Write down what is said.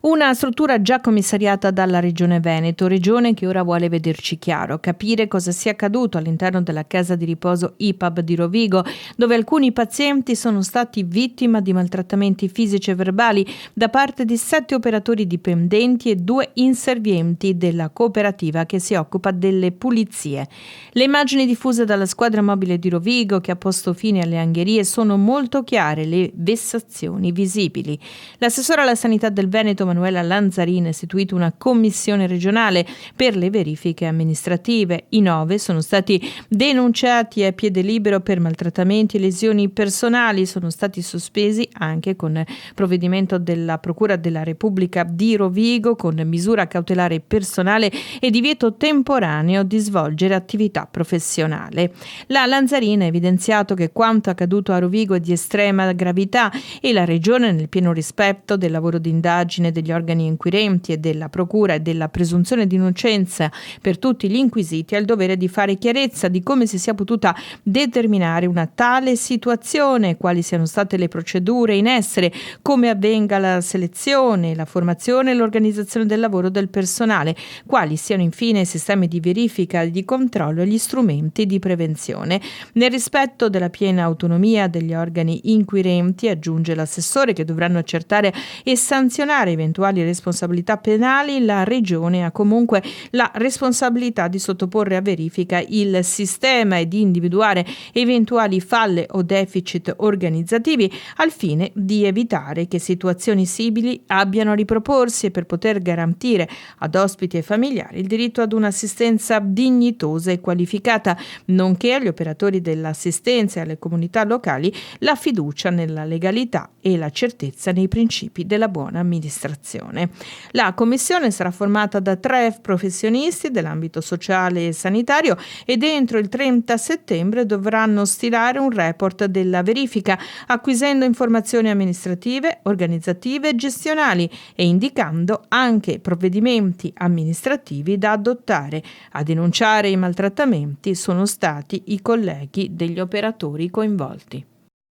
Una struttura già commissariata dalla Regione Veneto, regione che ora vuole vederci chiaro, capire cosa sia accaduto all'interno della casa di riposo IPAB di Rovigo, dove alcuni pazienti sono stati vittima di maltrattamenti fisici e verbali da parte di 7 operatori dipendenti e 2 inservienti della cooperativa che si occupa delle pulizie. Le immagini diffuse dalla squadra mobile di Rovigo, che ha posto fine alle angherie, sono molto chiare, le vessazioni visibili. L'assessore alla sanità del Veneto Manuela Lanzarin ha istituito una commissione regionale per le verifiche amministrative. I 9 sono stati denunciati a piede libero per maltrattamenti e lesioni personali. Sono stati sospesi anche con provvedimento della Procura della Repubblica di Rovigo con misura cautelare personale e divieto temporaneo di svolgere attività professionale. La Lanzarin ha evidenziato che quanto accaduto a Rovigo è di estrema gravità e la Regione, nel pieno rispetto del lavoro di indagine degli organi inquirenti e della procura e della presunzione di innocenza per tutti gli inquisiti, ha il dovere di fare chiarezza di come si sia potuta determinare una tale situazione, quali siano state le procedure in essere, come avvenga la selezione, la formazione e l'organizzazione del lavoro del personale, quali siano infine i sistemi di verifica e di controllo e gli strumenti di prevenzione. Nel rispetto della piena autonomia degli organi inquirenti, aggiunge l'assessore, che dovranno accertare e sanzionare eventuali responsabilità penali, la Regione ha comunque la responsabilità di sottoporre a verifica il sistema e di individuare eventuali falle o deficit organizzativi al fine di evitare che situazioni simili abbiano a riproporsi e per poter garantire ad ospiti e familiari il diritto ad un'assistenza dignitosa e qualificata, nonché agli operatori dell'assistenza e alle comunità locali la fiducia nella legalità e la certezza nei principi della buona amministrazione. La commissione sarà formata da 3 professionisti dell'ambito sociale e sanitario e entro il 30 settembre dovranno stilare un report della verifica, acquisendo informazioni amministrative, organizzative e gestionali e indicando anche provvedimenti amministrativi da adottare. A denunciare i maltrattamenti sono stati i colleghi degli operatori coinvolti.